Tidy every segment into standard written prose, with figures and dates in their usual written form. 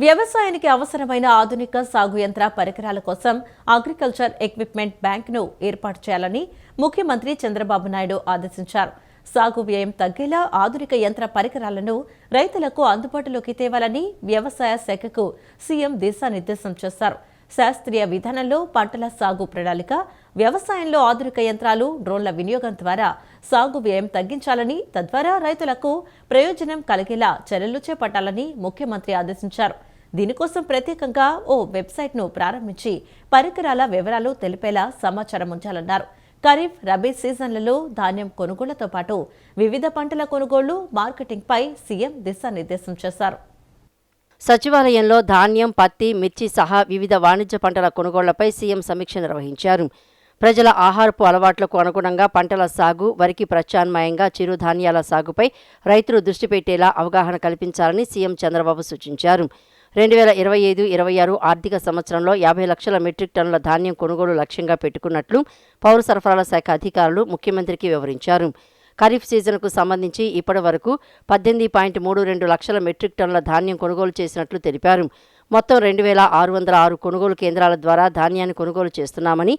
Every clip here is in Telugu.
వ్యవసాయానికి అవసరమైన ఆధునిక సాగు యంత్ర పరికరాల కోసం అగ్రికల్చర్ ఎక్విప్మెంట్ బ్యాంక్ను ఏర్పాటు చేయాలని ముఖ్యమంత్రి చంద్రబాబు నాయుడు ఆదేశించారు. సాగు వ్యయం తగ్గేలా ఆధునిక యంత్ర పరికరాలను రైతులకు అందుబాటులోకి తేవాలని వ్యవసాయ శాఖకు సీఎం దిశానిర్దేశం చేశారు. శాస్త్రీయ విధానంలో పంటల సాగు ప్రణాళిక, వ్యవసాయంలో ఆధునిక యంత్రాలు, డ్రోన్ల వినియోగం ద్వారా సాగు వ్యయం తగ్గించాలని, తద్వారా రైతులకు ప్రయోజనం కలిగేలా చర్యలు చేపట్టాలని ముఖ్యమంత్రి ఆదేశించారు. దీనికోసం ప్రత్యేకంగా ఓ వెబ్సైట్ను ప్రారంభించి పరికరాల వివరాలు తెలిపేలా సమాచారం ఉంచాలన్నారు. ఖరీఫ్, రబీ సీజన్లలో ధాన్యం కొనుగోళ్లతో పాటు వివిధ పంటల కొనుగోళ్లు, మార్కెటింగ్పై సీఎం దిశానిర్దేశం చేశారు. సచివాలయంలో ధాన్యం, పత్తి, మిర్చి సహా వివిధ వాణిజ్య పంటల కొనుగోళ్లపై సీఎం సమీక్ష నిర్వహించారు. ప్రజల ఆహారపు అలవాట్లకు అనుగుణంగా పంటల సాగు, వరికి ప్రత్యామ్నాయంగా చిరుధాన్యాల సాగుపై రైతులు దృష్టి పెట్టేలా అవగాహన కల్పించాలని సీఎం చంద్రబాబు సూచించారు. 2025-26 ఆర్థిక సంవత్సరంలో 50 లక్షల మెట్రిక్ టన్నుల ధాన్యం కొనుగోలు లక్ష్యంగా పెట్టుకున్నట్లు పౌర సరఫరాల శాఖ అధికారులు ముఖ్యమంత్రికి వివరించారు. ఖరీఫ్ సీజన్కు సంబంధించి ఇప్పటి వరకు 18.32 లక్షల మెట్రిక్ టన్నుల ధాన్యం కొనుగోలు చేసినట్లు తెలిపారు. మొత్తం 2,606 కొనుగోలు కేంద్రాల ద్వారా ధాన్యాన్ని కొనుగోలు చేస్తున్నామని,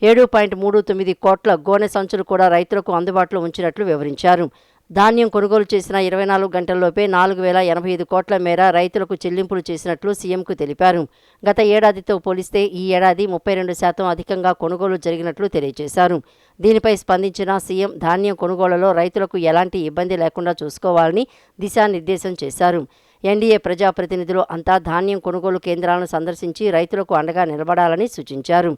7.39 కోట్ల గోనె సంచులు కూడా రైతులకు అందుబాటులో ఉంచినట్లు వివరించారు. ధాన్యం కొనుగోలు చేసిన 24 గంటల్లోపే 4,085 కోట్ల మేర రైతులకు చెల్లింపులు చేసినట్లు సీఎంకు తెలిపారు. గత ఏడాదితో పోలిస్తే ఈ ఏడాది 32% అధికంగా కొనుగోలు జరిగినట్లు తెలియజేశారు. దీనిపై స్పందించిన సీఎం ధాన్యం కొనుగోళ్లలో రైతులకు ఎలాంటి ఇబ్బంది లేకుండా చూసుకోవాలని దిశానిర్దేశం చేశారు. ఎన్డీఏ ప్రజాప్రతినిధులు అంతా ధాన్యం కొనుగోలు కేంద్రాలను సందర్శించి రైతులకు అండగా నిలబడాలని సూచించారు.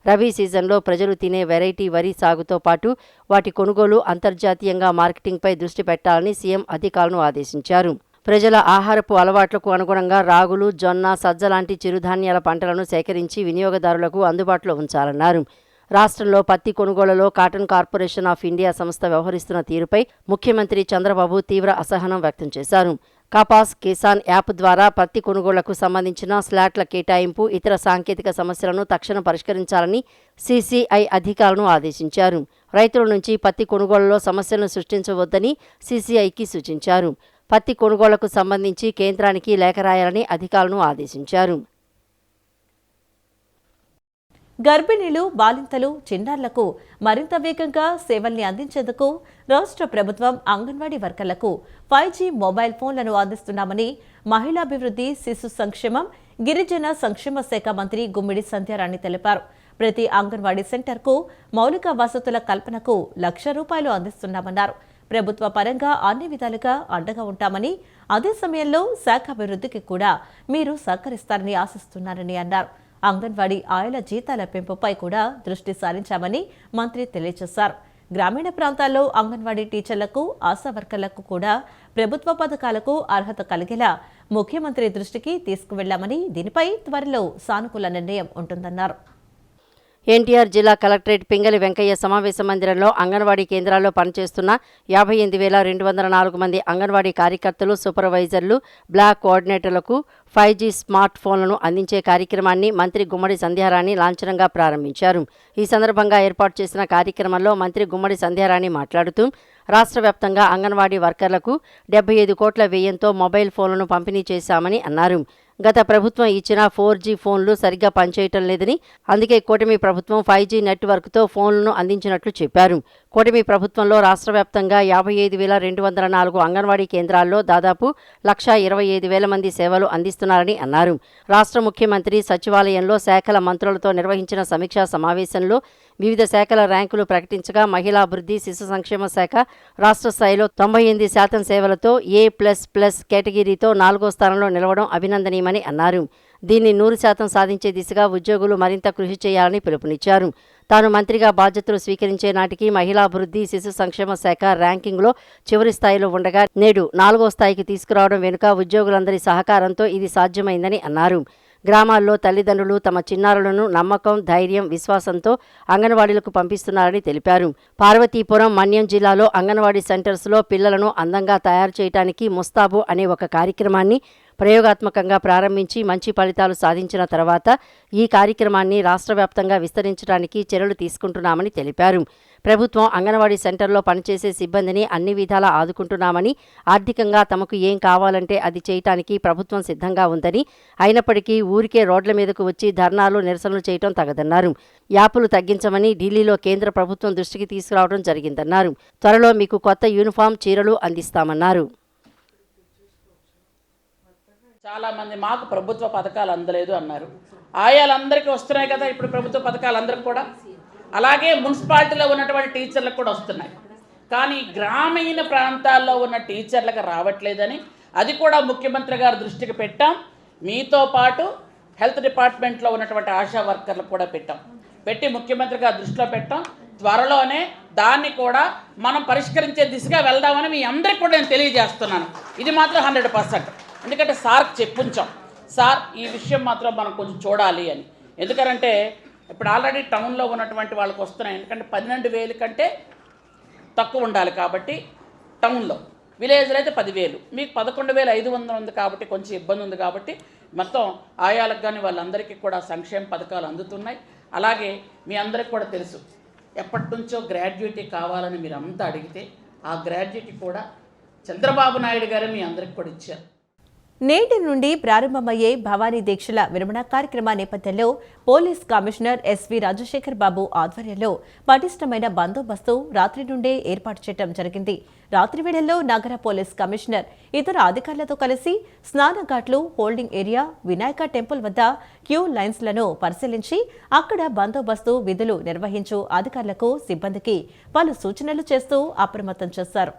రబీ సీజన్లో ప్రజలు తినే వెరైటీ వరి సాగుతో పాటు వాటి కొనుగోలు, అంతర్జాతీయంగా మార్కెటింగ్పై దృష్టి పెట్టాలని సీఎం అధికారులను ఆదేశించారు. ప్రజల ఆహారపు అలవాట్లకు అనుగుణంగా రాగులు, జొన్న, సజ్జ లాంటి చిరుధాన్యాల పంటలను సేకరించి వినియోగదారులకు అందుబాటులో ఉంచాలన్నారు. రాష్ట్రంలో పత్తి కొనుగోళ్లలో కాటన్ కార్పొరేషన్ ఆఫ్ ఇండియా సంస్థ వ్యవహరిస్తున్న తీరుపై ముఖ్యమంత్రి చంద్రబాబు తీవ్ర అసహనం వ్యక్తం చేశారు. కపాస్, కిసాన్ యాప్ ద్వారా పత్తి కొనుగోళ్లకు సంబంధించిన స్లాట్ల కేటాయింపు, ఇతర సాంకేతిక సమస్యలను తక్షణం పరిష్కరించాలని సీసీఐ అధికారులను ఆదేశించారు. రైతుల నుంచి పత్తి కొనుగోళ్లలో సమస్యలను సృష్టించవద్దని సీసీఐకి సూచించారు. పత్తి కొనుగోళ్లకు సంబంధించి కేంద్రానికి లేఖ రాయాలని అధికారులను ఆదేశించారు. గర్భిణీలు, బాలింతలు, చిన్నారులకు మరింత వేగంగా సేవల్ని అందించేందుకు రాష్ట్ర ప్రభుత్వం అంగన్వాడీ వర్కర్లకు 5G మొబైల్ ఫోన్లను అందిస్తున్నామని మహిళాభివృద్ధి, శిశు సంక్షేమం, గిరిజన సంక్షేమ శాఖ మంత్రి గుమ్మిడి సంధ్యారాణి తెలిపారు. ప్రతి అంగన్వాడీ సెంటర్కు మౌలిక వసతుల కల్పనకు ₹1,00,000 అందిస్తున్నామన్నారు. ప్రభుత్వ పరంగా అన్ని విధాలుగా అండగా ఉంటామని, అదే సమయంలో శాఖ అభివృద్ధికి కూడా మీరు సహకరిస్తారని ఆశిస్తున్నారని అన్నారు. అంగన్వాడీ ఆయాల జీతాల పెంపుపై కూడా దృష్టి సారించామని మంత్రి తెలియజేశారు. గ్రామీణ ప్రాంతాల్లో అంగన్వాడీ టీచర్లకు, ఆశా వర్కర్లకు కూడా ప్రభుత్వ పథకాలకు అర్హత కలిగేలా ముఖ్యమంత్రి దృష్టికి తీసుకువెళ్లామని, దీనిపై త్వరలో సానుకూల నిర్ణయం ఉంటుందన్నారు. ఎన్టీఆర్ జిల్లా కలెక్టరేట్ పింగళి వెంకయ్య సమావేశ మందిరంలో అంగన్వాడీ కేంద్రాల్లో పనిచేస్తున్న 58,204 మంది అంగన్వాడీ కార్యకర్తలు, సూపర్వైజర్లు, బ్లాక్ కోఆర్డినేటర్లకు 5G స్మార్ట్ ఫోన్లను అందించే కార్యక్రమాన్ని మంత్రి గుమ్మడి సంధ్యారాణి లాంఛనంగా ప్రారంభించారు. ఈ సందర్భంగా ఏర్పాటు చేసిన కార్యక్రమంలో మంత్రి గుమ్మడి సంధ్యారాణి మాట్లాడుతూ, రాష్ట్ర వ్యాప్తంగా అంగన్వాడీ వర్కర్లకు 75 కోట్ల వ్యయంతో మొబైల్ ఫోన్లను పంపిణీ చేశామని అన్నారు. గత ప్రభుత్వం ఇచ్చిన 4G ఫోన్లు సరిగ్గా పనిచేయటం లేదని, అందుకే కూటమి ప్రభుత్వం 5G నెట్వర్క్తో ఫోన్లను అందించినట్లు చెప్పారు. కూటమి ప్రభుత్వంలో రాష్ట్ర వ్యాప్తంగా 55,204 అంగన్వాడీ కేంద్రాల్లో దాదాపు 1,25,000 మంది సేవలు అందిస్తున్నారని అన్నారు. రాష్ట్ర ముఖ్యమంత్రి సచివాలయంలో శాఖల మంత్రులతో నిర్వహించిన సమీక్షా సమావేశంలో వివిధ శాఖల ర్యాంకులు ప్రకటించగా మహిళాభివృద్ధి, శిశు సంక్షేమ శాఖ రాష్ట్ర స్థాయిలో 98% సేవలతో A++ కేటగిరీతో 4వ స్థానంలో నిలవడం అభినందనీయమని అన్నారు. దీన్ని 100% సాధించే దిశగా ఉద్యోగులు మరింత కృషి చేయాలని పిలుపునిచ్చారు. తాను మంత్రిగా బాధ్యతలు స్వీకరించే నాటికి మహిళాభివృద్ధి, శిశు సంక్షేమ శాఖ ర్యాంకింగ్లో చివరి స్థాయిలో ఉండగా నేడు 4వ స్థాయికి తీసుకురావడం వెనుక ఉద్యోగులందరి సహకారంతో ఇది సాధ్యమైందని అన్నారు. గ్రామాల్లో తల్లిదండ్రులు తమ చిన్నారులను నమ్మకం, ధైర్యం, విశ్వాసంతో అంగన్వాడీలకు పంపిస్తున్నారని తెలిపారు. పార్వతీపురం, మన్యం జిల్లాలో అంగన్వాడీ సెంటర్స్లో పిల్లలను అందంగా తయారు చేయడానికి ముస్తాబు అనే ఒక కార్యక్రమాన్ని ప్రయోగాత్మకంగా ప్రారంభించి మంచి ఫలితాలు సాధించిన తర్వాత ఈ కార్యక్రమాన్ని రాష్ట్ర వ్యాప్తంగా విస్తరించడానికి చర్యలు తీసుకుంటున్నామని తెలిపారు. ప్రభుత్వం అంగన్వాడీ సెంటర్లో పనిచేసే సిబ్బందిని అన్ని విధాలా ఆదుకుంటున్నామని, ఆర్థికంగా తమకు ఏం కావాలంటే అది చేయటానికి ప్రభుత్వం సిద్ధంగా ఉందని, అయినప్పటికీ ఊరికే రోడ్ల మీదకు వచ్చి ధర్నాలు, నిరసనలు చేయటం తగదన్నారు. యాపులు తగ్గించమని ఢిల్లీలో కేంద్ర ప్రభుత్వం దృష్టికి తీసుకురావడం జరిగిందన్నారు. త్వరలో మీకు కొత్త యూనిఫామ్, చీరలు అందిస్తామన్నారు. చాలా మంది మాకు ప్రభుత్వ పథకాలు అందలేదు అన్నారు. ఆయాలందరికీ వస్తున్నాయి కదా ఇప్పుడు ప్రభుత్వ పథకాలు అందరికి కూడా. అలాగే మున్సిపాలిటీలో ఉన్నటువంటి టీచర్లకు కూడా వస్తున్నాయి. కానీ గ్రామీణ ప్రాంతాల్లో ఉన్న టీచర్లకు రావట్లేదని అది కూడా ముఖ్యమంత్రి గారి దృష్టికి పెట్టాం. మీతో పాటు హెల్త్ డిపార్ట్మెంట్లో ఉన్నటువంటి ఆశా వర్కర్లకు కూడా పెట్టి ముఖ్యమంత్రి గారి దృష్టిలో పెట్టాం. త్వరలోనే దాన్ని కూడా మనం పరిష్కరించే దిశగా వెళ్దామని మీ అందరికీ కూడా నేను తెలియజేస్తున్నాను. ఇది మాత్రం 100%. ఎందుకంటే సార్కి చెప్పుంచాం, సార్ ఈ విషయం మాత్రం మనం కొంచెం చూడాలి అని. ఎందుకంటే ఇప్పుడు ఆల్రెడీ టౌన్లో ఉన్నటువంటి వాళ్ళకి వస్తున్నాయి. ఎందుకంటే 12,000 కంటే తక్కువ ఉండాలి కాబట్టి టౌన్లో, విలేజ్లో అయితే 10,000, మీకు 11,500 ఉంది కాబట్టి కొంచెం ఇబ్బంది ఉంది కాబట్టి మొత్తం ఆయాలకు కానీ వాళ్ళందరికీ కూడా సంక్షేమ పథకాలు అందుతున్నాయి. అలాగే మీ అందరికీ కూడా తెలుసు, ఎప్పటి నుంచో గ్రాడ్యుయేటీ కావాలని మీరు అంతా అడిగితే ఆ గ్రాడ్యుయేటీ కూడా చంద్రబాబు నాయుడు గారు మీ అందరికి కూడా ఇచ్చారు. నేటి నుండి ప్రారంభమయ్యే భవానీ దీక్షల విరమణ కార్యక్రమ నేపథ్యంలో పోలీస్ కమిషనర్ ఎస్వి రాజశేఖర్ బాబు ఆధ్వర్యంలో పటిష్టమైన బందోబస్తు రాత్రి నుండే ఏర్పాటు చేయడం జరిగింది. రాత్రి వేళల్లో నగర పోలీస్ కమిషనర్ ఇతర అధికారులతో కలిసి స్నానఘాట్లు, హోల్డింగ్ ఏరియా, వినాయక టెంపుల్ వద్ద క్యూ లైన్స్లను పరిశీలించి అక్కడ బందోబస్తు విధులు నిర్వహించు అధికారులకు, సిబ్బందికి పలు సూచనలు చేస్తూ అప్రమత్తం చేశారు.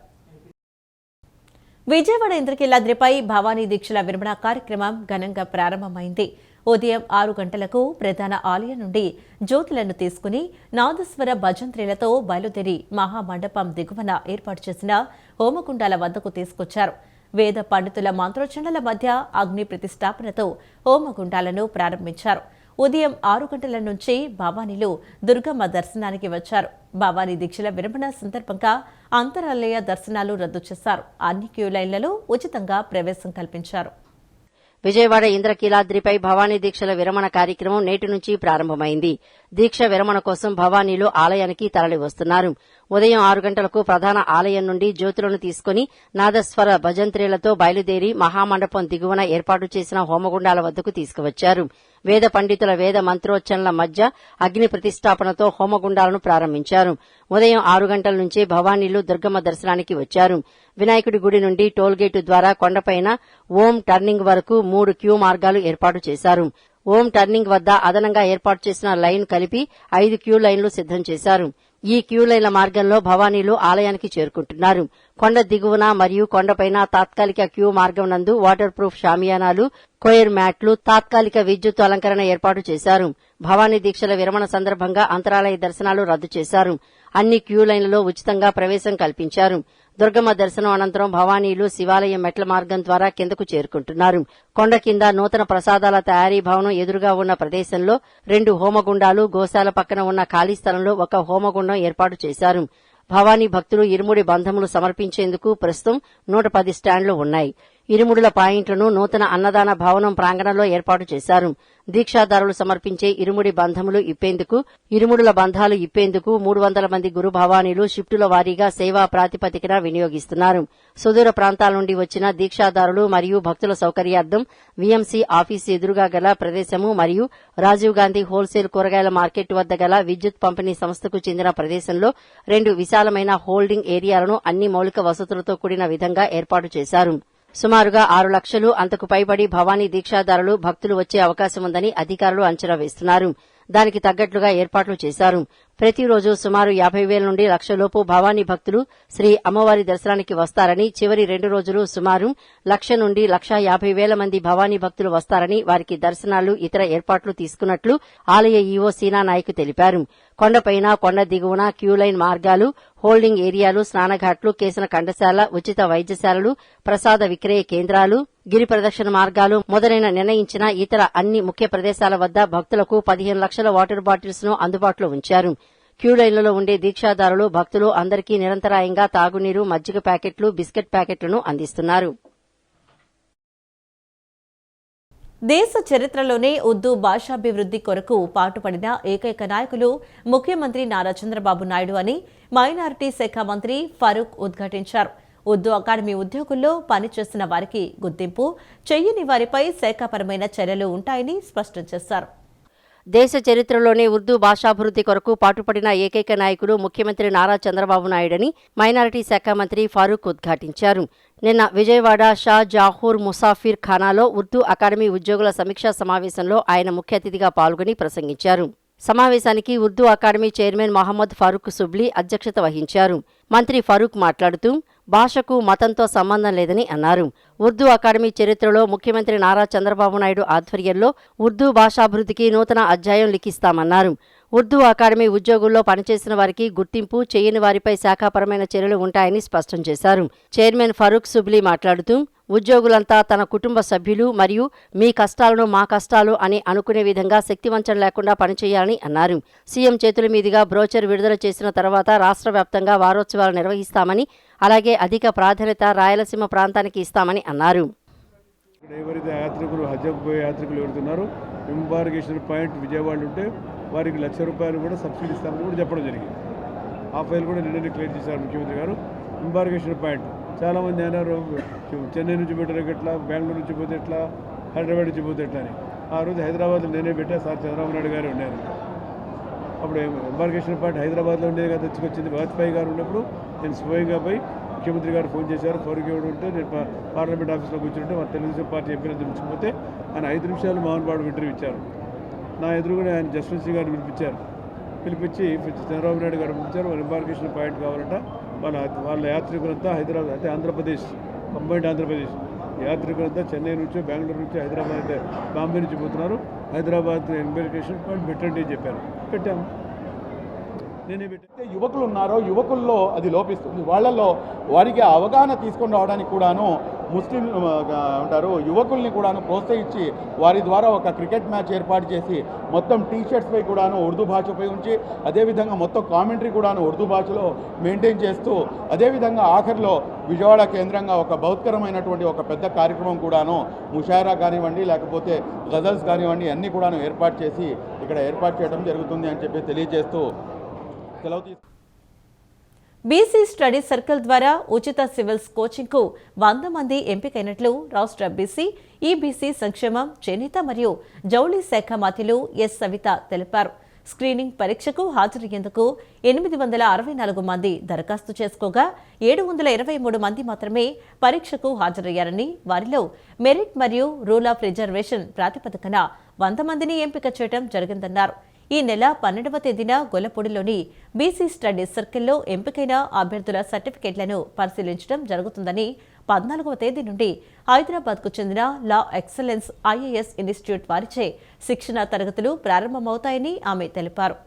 విజయవాడ ఇంద్రకీలాద్రిపై భవానీ దీక్షల విరమణ కార్యక్రమం ఘనంగా ప్రారంభమైంది. ఉదయం 6 గంటలకు ప్రధాన ఆలయం నుండి జ్యోతులను తీసుకుని నాదస్వర భజంత్రీలతో బయలుదేరి మహామండపం దిగువన ఏర్పాటు చేసిన హోమకుండాల వద్దకు తీసుకొచ్చారు. వేద పండితుల మంత్రోచ్చరణల మధ్య అగ్ని ప్రతిష్టాపనతో హోమగుండాలను ప్రారంభించారు. ఉదయం 6 గంటల నుంచి భవానీలు దుర్గమ్మ దర్శనానికి వచ్చారు. భవానీ దీక్షల విరమణ సందర్భంగా అంతరాలయ దర్శనాలు రద్దు చేశారు. అన్ని క్యూ లైన్లలో ఉచితంగా ప్రవేశం కల్పించారు. విజయవాడ ఇంద్రకీలాద్రిపై భవానీ దీక్షల విరమణ కార్యక్రమం నేటి నుంచి ప్రారంభమైంది. దీక్ష విరమణ కోసం భవానీలు ఆలయానికి తరలివస్తున్నారు. ఉదయం 6 గంటలకు ప్రధాన ఆలయం నుండి జ్యోతులను తీసుకుని నాదస్వర భజంత్రీలతో బయలుదేరి మహామండపం దిగువన ఏర్పాటు చేసిన హోమగుండాల వద్దకు తీసుకువచ్చారు. వేద పండితుల వేద మంత్రోచ్చరణల మధ్య అగ్ని ప్రతిష్టాపనతో హోమగుండాలను ప్రారంభించారు. ఉదయం 6 గంటల నుంచే భవానీలు దుర్గమ్మ దర్శనానికి వచ్చారు. వినాయకుడి గుడి నుండి టోల్గేటు ద్వారా కొండపైన ఓం టర్నింగ్ వరకు 3 క్యూ మార్గాలు ఏర్పాటు చేశారు. ఓం టర్నింగ్ వద్ద అదనంగా ఏర్పాటు చేసిన లైన్ కలిపి 5 క్యూ లైన్లు సిద్దం చేశారు. ఈ క్యూ లైన్ల మార్గంలో భవానీలు ఆలయానికి చేరుకుంటున్నారు. కొండ దిగువన మరియు కొండపైన తాత్కాలిక క్యూ మార్గం నందు వాటర్ ప్రూఫ్ షామియానాలు, కోయిర్ మ్యాట్లు, తాత్కాలిక విద్యుత్ అలంకరణ ఏర్పాటు చేశారు. భవానీ దీక్షల విరమణ సందర్భంగా అంతరాలయ దర్శనాలు రద్దు చేశారు. అన్ని క్యూ లైన్లలో ఉచితంగా ప్రవేశం కల్పించారు. దుర్గమ్మ దర్శనం అనంతరం భవానీలు శివాలయం మెట్ల మార్గం ద్వారా కిందకు చేరుకుంటున్నారు. కొండ కింద నూతన ప్రసాదాల తయారీ భవనం ఎదురుగా ఉన్న ప్రదేశంలో 2 హోమగుండాలు, గోశాల పక్కన ఉన్న ఖాళీ స్థలంలో 1 హోమగుండం ఏర్పాటు చేశారు. భవానీ భక్తులు ఇరుముడి బంధములు సమర్పించేందుకు ప్రస్తుతం 110 స్టాండ్లు ఉన్నాయి. ఇరుముడుల పాయింట్లను నూతన అన్నదాన భవనం ప్రాంగణంలో ఏర్పాటు చేశారు. దీక్షాదారులు సమర్పించే ఇరుముడి బంధములు ఇప్పేందుకు, ఇరుముడుల బంధాలు ఇప్పేందుకు 300 మంది గురు భవానీలు షిఫ్టుల వారీగా సేవా ప్రాతిపదికన వినియోగిస్తున్నారు. సుదూర ప్రాంతాల నుండి వచ్చిన దీక్షాదారులు మరియు భక్తుల సౌకర్యార్థం వీఎంసీ ఆఫీసు ఎదురుగా గల ప్రదేశము మరియు రాజీవ్ గాంధీ హోల్సేల్ కూరగాయల మార్కెట్ వద్ద గల విద్యుత్ పంపిణీ సంస్థకు చెందిన ప్రదేశంలో 2 విశాలమైన హోల్డింగ్ ఏరియాలను అన్ని మౌలిక వసతులతో కూడిన విధంగా ఏర్పాటు చేశారు. సుమారుగా 6 లక్షలు అంతకు పైబడి భవానీ దీక్షాదారులు, భక్తులు వచ్చే అవకాశం ఉందని అధికారులు అంచనా వేస్తున్నారు. దానికి తగ్గట్లుగా ఏర్పాట్లు చేశారు. ప్రతిరోజు సుమారు 50,000 నుండి 1,00,000 లోపు భవానీ భక్తులు శ్రీ అమ్మవారి దర్శనానికి వస్తారని, చివరి 2 రోజులు సుమారు 1,00,000 నుండి 1,50,000 మంది భవానీ భక్తులు వస్తారని, వారికి దర్శనాలు, ఇతర ఏర్పాట్లు తీసుకున్నట్లు ఆలయ ఈవో సీనా నాయక్ తెలిపారు. కొండపైన, కొండ దిగువన క్యూ లైన్ మార్గాలు, హోల్డింగ్ ఏరియాలు, స్నానఘాట్లు, కేసన కండశాల, ఉచిత వైద్యశాలలు, ప్రసాద విక్రయ కేంద్రాలు, గిరి ప్రదక్షిణ మార్గాలు మొదలైన నిర్ణయించిన ఇతర అన్ని ముఖ్య ప్రదేశాల వద్ద భక్తులకు 15 లక్షల వాటర్ బాటిల్స్ ను అందుబాటులో ఉంచారు. క్యూ లైన్లలో ఉండే దీక్షాదారులు, భక్తులు అందరికీ నిరంతరాయంగా తాగునీరు, మజ్జిగ ప్యాకెట్లు, బిస్కెట్ ప్యాకెట్లను అందిస్తున్నారు. దేశ చరిత్రలోనే ఉర్దూ భాషాభివృద్ధి కొరకు పాటుపడిన ఏకైక నాయకులు ముఖ్యమంత్రి నారా చంద్రబాబు నాయుడు అని మైనారిటీ శాఖ మంత్రి ఫరూక్ ఉద్ఘాటించారు. ఉర్దూ అకాడమీ ఉద్యోగుల్లో పనిచేస్తున్న వారికి గుర్తింపు, చెయ్యని వారిపై శాఖాపరమైన చర్యలు ఉంటాయని స్పష్టం చేశారు. దేశ చరిత్రలోనే ఉర్దూ భాషాభివృద్ధి కొరకు పాటుపడిన ఏకైక నాయకుడు ముఖ్యమంత్రి నారా చంద్రబాబు నాయుడని మైనారిటీ శాఖ మంత్రి ఫారూక్ ఉద్ఘాటించారు. నిన్న విజయవాడ షా జాహూర్ ముసాఫిర్ ఖానాలో ఉర్దూ అకాడమీ ఉద్యోగుల సమీక్షా సమావేశంలో ఆయన ముఖ్య అతిథిగా పాల్గొని ప్రసంగించారు. సమావేశానికి ఉర్దూ అకాడమీ చైర్మన్ మహమ్మద్ ఫారూక్ సుబ్లీ అధ్యక్షత వహించారు. మంత్రి ఫారూక్ మాట్లాడుతూ భాషకు మతంతో సంబంధం లేదని అన్నారు. ఉర్దూ అకాడమీ చరిత్రలో ముఖ్యమంత్రి నారా చంద్రబాబు నాయుడు ఆధ్వర్యంలో ఉర్దూ భాషాభివృద్ధికి నూతన అధ్యాయం లిఖిస్తామన్నారు. ఉర్దూ అకాడమీ ఉద్యోగుల్లో పనిచేసిన వారికి గుర్తింపు, చేయని వారిపై శాఖాపరమైన చర్యలు ఉంటాయని స్పష్టం చేశారు. చైర్మన్ ఫరూక్ సుబ్లీ మాట్లాడుతూ ఉద్యోగులంతా తన కుటుంబ సభ్యులు మరియు మీ కష్టాలను మా కష్టాలు అని అనుకునే విధంగా శక్తివంచన లేకుండా పనిచేయాలని అన్నారు. సీఎం చేతుల మీదుగా బ్రోచర్ విడుదల చేసిన తర్వాత రాష్ట్ర వ్యాప్తంగా వారోత్సవాలు నిర్వహిస్తామని, అలాగే అధిక ప్రాధాన్యత రాయలసీమ ప్రాంతానికి ఇస్తామని అన్నారు. ఎవరైతే యాత్రికులు హజ్కు పోయే యాత్రికులు ఎవరుతున్నారో ఎంబార్గేషన్ పాయింట్ విజయవాడలో ఉంటే వారికి ₹1,00,000 కూడా సబ్సిడీ ఇస్తామని కూడా చెప్పడం జరిగింది. ఆ ఫైల్ కూడా నిన్న క్లియర్ చేశారు ముఖ్యమంత్రి గారు. ఎంబార్గేషన్ పాయింట్ చాలామంది అన్నారు చెన్నై నుంచి పెట్టడానికి ఎట్లా, బెంగళూరు నుంచి పోతే ఎట్లా, హైదరాబాద్ నుంచి పోతే ఎట్లా అని. ఆ రోజు హైదరాబాద్లో నేనే పెట్టా, సార్ చంద్రబాబు నాయుడు గారు ఉన్నారు. అప్పుడు ఎంబార్గేషన్ పాయింట్ హైదరాబాద్లో ఉండేది కదా, తెచ్చుకొచ్చింది వాజ్పేయి గారు ఉన్నప్పుడు. నేను స్వయంగా పోయి ముఖ్యమంత్రి గారు ఫోన్ చేశారు, ఫరూక్ ఎవడు ఉంటే నేను పార్లమెంట్ ఆఫీస్లో కూర్చుంటే మా తెలుగుదేశం పార్టీ ఎంపీలంతా పిలిచిపోతే ఆయన 5 నిమిషాలు మోహన్ బాబు ఇంటర్వ్యూ ఇచ్చారు. నా ఎదురుగునే ఆయన జస్వంత్ సింగ్ గారిని పిలిపించి చంద్రబాబు నాయుడు గారు పిలిచారు. వాళ్ళ ఎంబార్గేషన్ పాయింట్ కావాలంట. వాళ్ళ యాత్రికులంతా హైదరాబాద్ అంటే ఆంధ్రప్రదేశ్, కంబైన్డ్ ఆంధ్రప్రదేశ్ యాత్రికులంతా చెన్నై నుంచి, బెంగళూరు నుంచి, హైదరాబాద్ అయితే బాంబే నుంచి పోతున్నారు. హైదరాబాద్ ఎంబార్గేషన్ పాయింట్ పెట్టండి అని చెప్పారు. పెట్టాము. నేనే పెట్టే యువకులు ఉన్నారో యువకుల్లో అది లోపిస్తుంది. వాళ్ళల్లో వారికి అవగాహన తీసుకొని రావడానికి కూడాను ముస్లిం ఉంటారు యువకుల్ని కూడాను ప్రోత్సహించి వారి ద్వారా ఒక క్రికెట్ మ్యాచ్ ఏర్పాటు చేసి మొత్తం టీషర్ట్స్పై కూడాను ఉర్దూ భాష ఉపయోగించి, అదేవిధంగా మొత్తం కామెంటరీ కూడాను ఉర్దూ భాషలో మెయింటైన్ చేస్తూ, అదేవిధంగా ఆఖరిలో విజయవాడ కేంద్రంగా ఒక బౌద్ధకరమైనటువంటి ఒక పెద్ద కార్యక్రమం కూడాను ముషాయిరా కానివ్వండి, లేకపోతే గజల్స్ కానివ్వండి అన్నీ కూడాను ఏర్పాటు చేసి ఇక్కడ ఏర్పాటు చేయడం జరుగుతుంది అని చెప్పి తెలియజేస్తూ బీసీ స్టడీ సర్కిల్ ద్వారా ఉచిత సివిల్స్ కోచింగ్ కు 100 మంది ఎంపికైనట్లు రాష్ట్ర బీసీ, ఈబీసీ సంక్షేమం, చేనేత మరియు జౌళి శాఖ మంత్రులు ఎస్ సవిత తెలిపారు. స్క్రీనింగ్ పరీక్షకు హాజరయ్యేందుకు 864 మంది దరఖాస్తు చేసుకోగా 723 మంది మాత్రమే పరీక్షకు హాజరయ్యారని, వారిలో మెరిట్ మరియు రూల్ ఆఫ్ రిజర్వేషన్ ప్రాతిపదికన 100 మందిని ఎంపిక చేయడం జరిగిందన్నారు. ఈ నెల 12వ తేదీన గొల్లపూడిలోని బీసీ స్టడీ సర్కిల్లో ఎంపికైన అభ్యర్థుల సర్టిఫికెట్లను పరిశీలించడం జరుగుతుందని, 14వ తేదీ నుండి హైదరాబాద్కు చెందిన లా ఎక్సలెన్స్ ఐఏఎస్ ఇన్స్టిట్యూట్ వారిచే శిక్షణ తరగతులు ప్రారంభమవుతాయని ఆమె తెలిపారు.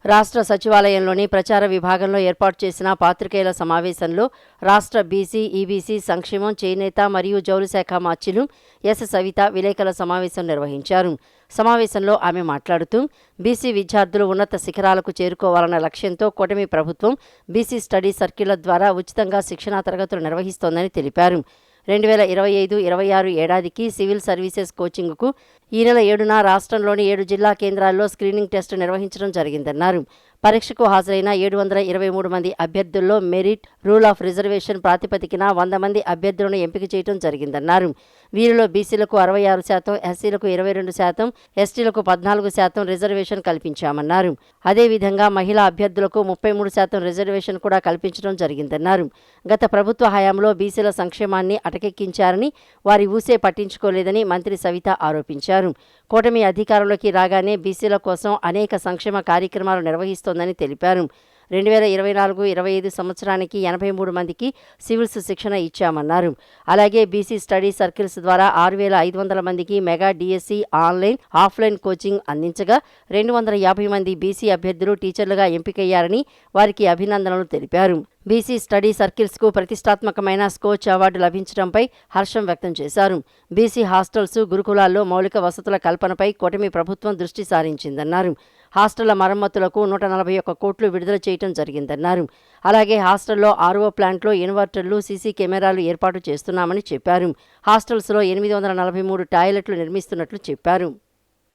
రాష్ట్ర సచివాలయంలోని ప్రచార విభాగంలో ఏర్పాటు చేసిన పాత్రికేయుల సమావేశంలో రాష్ట్ర బీసీ, ఈబీసీ సంక్షేమం, చేనేత మరియు జౌళి శాఖ మార్చిలు ఎస్ సవిత విలేకరుల సమావేశం నిర్వహించారు. సమావేశంలో ఆమె మాట్లాడుతూ బీసీ విద్యార్థులు ఉన్నత శిఖరాలకు చేరుకోవాలన్న లక్ష్యంతో కూటమి ప్రభుత్వం బీసీ స్టడీ సర్కిళ్ల ద్వారా ఉచితంగా శిక్షణా తరగతులు నిర్వహిస్తోందని తెలిపారు. 2025-26 ఏడాదికి సివిల్ సర్వీసెస్ కోచింగ్కు ఈ నెల 7న రాష్ట్రంలోని 7 జిల్లా కేంద్రాల్లో స్క్రీనింగ్ టెస్టు నిర్వహించడం జరిగిందన్నారు. పరీక్షకు హాజరైన 723 మంది అభ్యర్థుల్లో మెరిట్, రూల్ ఆఫ్ రిజర్వేషన్ ప్రాతిపదికన 100 మంది అభ్యర్థులను ఎంపిక చేయడం జరిగిందన్నారు. వీరిలో బీసీలకు 66%, ఎస్సీలకు 22%, ఎస్టీలకు 14% రిజర్వేషన్ కల్పించామన్నారు. అదేవిధంగా మహిళా అభ్యర్థులకు 33% రిజర్వేషన్ కూడా కల్పించడం జరిగిందన్నారు. గత ప్రభుత్వ హయాంలో బీసీల సంక్షేమాన్ని అటకెక్కించారని, వారి ఊసే పట్టించుకోలేదని మంత్రి సవిత ఆరోపించారు. కూటమి అధికారంలోకి రాగానే బీసీల కోసం అనేక సంక్షేమ కార్యక్రమాలు నిర్వహిస్తోందని తెలిపారు. 2024-25 సంవత్సరానికి 83 మందికి సివిల్స్ శిక్షణ ఇచ్చామన్నారు. అలాగే బీసీ స్టడీ సర్కిల్స్ ద్వారా 6,500 మందికి mega DSC online, offline coaching అందించగా 250 మంది బీసీ అభ్యర్థులు టీచర్లుగా ఎంపికయ్యారని వారికి అభినందనలు తెలిపారు. బీసీ స్టడీ సర్కిల్స్కు ప్రతిష్టాత్మకమైన స్కోచ్ అవార్డు లభించడంపై హర్షం వ్యక్తం చేశారు. బీసీ హాస్టల్స్, గురుకులాల్లో మౌలిక వసతుల కల్పనపై కూటమి ప్రభుత్వం దృష్టి సారించిందన్నారు. హాస్టళ్ల మరమ్మతులకు 141 కోట్లు విడుదల చేయటం జరిగిందన్నారు. అలాగే హాస్టల్లో RO ప్లాంట్లో ఇన్వర్టర్లు, సీసీ కెమెరాలు ఏర్పాటు చేస్తున్నామని చెప్పారు. హాస్టల్స్లో 843 టాయిలెట్లు నిర్మిస్తున్నట్లు చెప్పారు.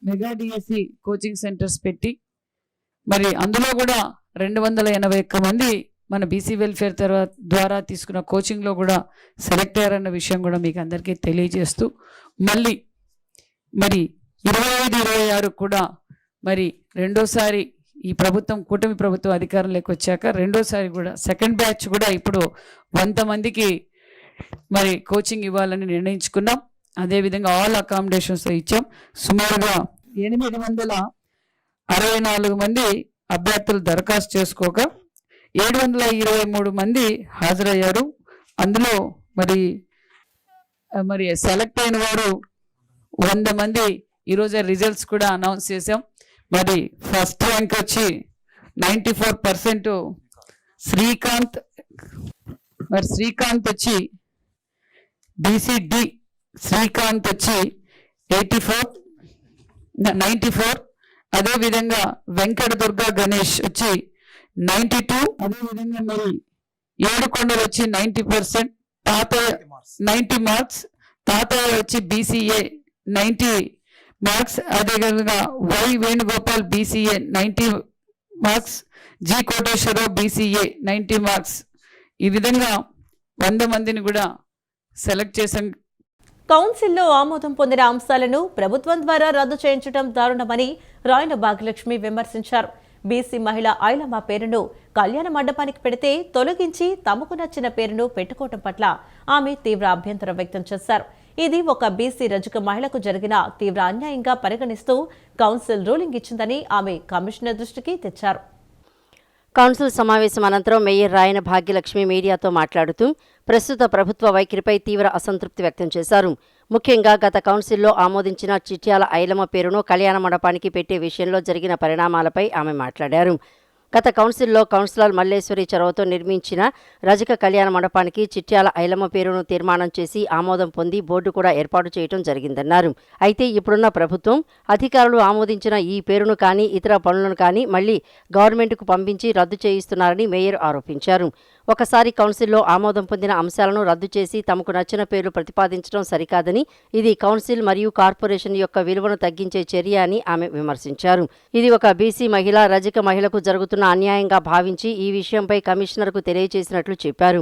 మెగా డిఎస్సి కోచింగ్ సెంటర్స్ పెట్టి మరి అందులో కూడా 281 మంది మన బీసీ వెల్ఫేర్ ద్వారా తీసుకున్న కోచింగ్లో కూడా సెలెక్ట్ అయ్యారన్న విషయం కూడా మీకు అందరికీ తెలియజేస్తూ మళ్ళీ మరి 25-26 కూడా మరి రెండోసారి ఈ ప్రభుత్వం కూటమి ప్రభుత్వం అధికారంలోకి వచ్చాక రెండోసారి కూడా సెకండ్ బ్యాచ్ కూడా ఇప్పుడు 100 మందికి మరి కోచింగ్ ఇవ్వాలని నిర్ణయించుకున్నాం. అదేవిధంగా ఆల్ అకామిడేషన్స్తో ఇచ్చాం. సుమారుగా 864 మంది అభ్యర్థులు దరఖాస్తు చేసుకోగా 723 మంది హాజరయ్యారు. అందులో మరి సెలెక్ట్ అయిన వారు 100 మంది ఈరోజు రిజల్ట్స్ కూడా అనౌన్స్ చేసాం. మరి ఫస్ట్ ర్యాంక్ వచ్చి 94% శ్రీకాంత్ వచ్చి BCD శ్రీకాంత్ వచ్చి 94. అదేవిధంగా వెంకట దుర్గా గణేష్ వచ్చి 92. అదేవిధంగా మరి ఏడుకొండలు వచ్చి 90%, తాతయ్య 90 మార్క్స్, తాతయ్య వచ్చి BCA 90 మార్క్స్. అదేవిధంగా Y Venugopal BCA 90 marks, G Koteswararao BCA 90 marks. ఈ విధంగా 100 మందిని కూడా సెలెక్ట్ చేసాం. కౌన్సిల్లో ఆమోదం పొందిన అంశాలను ప్రభుత్వం ద్వారా రద్దు చేయించడం దారుణమని రాయన భాగ్యలక్ష్మి విమర్శించారు. బీసీ మహిళ ఐలమ్మ పేరును కళ్యాణ మండపానికి పెడితే తొలగించి తమకు నచ్చిన పేరును పెట్టుకోవడం పట్ల ఆమె తీవ్ర అభ్యంతరం వ్యక్తం చేశారు. ఇది ఒక బీసీ రజక మహిళకు జరిగిన తీవ్ర అన్యాయంగా పరిగణిస్తూ కౌన్సిల్ రూలింగ్ ఇచ్చిందని ఆమె కమిషనర్ దృష్టికి తెచ్చారు. కౌన్సిల్ సమావేశం అనంతరం మేయర్ రాయన భాగ్యలక్ష్మి మీడియాతో మాట్లాడుతూ ప్రస్తుత ప్రభుత్వ వైఖరిపై తీవ్ర అసంతృప్తి వ్యక్తం చేశారు. ముఖ్యంగా గత కౌన్సిల్లో ఆమోదించిన చిట్యాల ఐలమ్మ పేరును కళ్యాణ మండపానికి పెట్టే విషయంలో జరిగిన పరిణామాలపై ఆమె మాట్లాడారు. గత కౌన్సిల్లో కౌన్సిలర్ మల్లేశ్వరి చొరవతో నిర్మించిన రజక కళ్యాణ మండపానికి చిట్యాల ఐలమ్మ పేరును తీర్మానం చేసి ఆమోదం పొంది బోర్డు కూడా ఏర్పాటు చేయడం జరిగిందన్నారు. అయితే ఇప్పుడున్న ప్రభుత్వం అధికారులు ఆమోదించిన ఈ పేరును కానీ ఇతర పనులను కానీ మళ్లీ గవర్నమెంట్కు పంపించి రద్దు చేయిస్తున్నారని మేయర్ ఆరోపించారు. ఒకసారి కౌన్సిల్లో ఆమోదం పొందిన అంశాలను రద్దు చేసి తమకు నచ్చిన పేర్లు ప్రతిపాదించడం సరికాదని, ఇది కౌన్సిల్ మరియు కార్పొరేషన్ యొక్క విలువను తగ్గించే చర్య అని ఆమె విమర్శించారు. ఇది ఒక బీసీ మహిళ, రజక మహిళకు జరుగుతున్న అన్యాయంగా భావించి ఈ విషయంపై కమిషనర్కు తెలియజేసినట్లు చెప్పారు.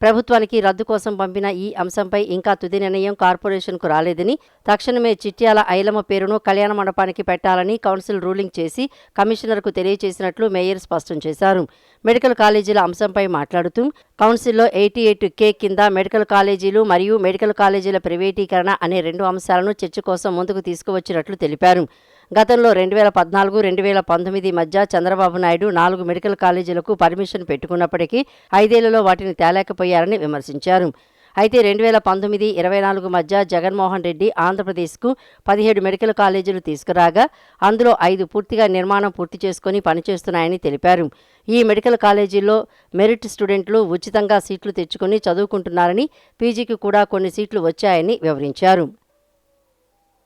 ప్రభుత్వానికి రద్దు కోసం పంపిన ఈ అంశంపై ఇంకా తుది నిర్ణయం కార్పొరేషన్కు రాలేదని, తక్షణమే చిట్యాల ఐలమ్మ పేరును కళ్యాణ మండపానికి పెట్టాలని కౌన్సిల్ రూలింగ్ చేసి కమిషనర్కు తెలియజేసినట్లు మేయర్ స్పష్టం చేశారు. మెడికల్ కాలేజీల అంశంపై మాట్లాడుతూ కౌన్సిల్లో 88K కింద మెడికల్ కాలేజీలు మరియు మెడికల్ కాలేజీల ప్రైవేటీకరణ అనే 2 అంశాలను చర్చ కోసం ముందుకు తీసుకువచ్చినట్లు తెలిపారు. గతంలో 2014-2019 మధ్య చంద్రబాబు నాయుడు 4 మెడికల్ కాలేజీలకు పర్మిషన్ పెట్టుకున్నప్పటికీ 5 ఏళ్లలో వాటిని తేలేకపోయారని విమర్శించారు. అయితే 2019-24 మధ్య జగన్మోహన్ రెడ్డి ఆంధ్రప్రదేశ్కు 17 మెడికల్ కాలేజీలు తీసుకురాగా అందులో 5 పూర్తిగా నిర్మాణం పూర్తి చేసుకుని పనిచేస్తున్నాయని తెలిపారు. ఈ మెడికల్ కాలేజీల్లో మెరిట్ స్టూడెంట్లు ఉచితంగా సీట్లు తెచ్చుకుని చదువుకుంటున్నారని, పీజీకి కూడా కొన్ని సీట్లు వచ్చాయని వివరించారు.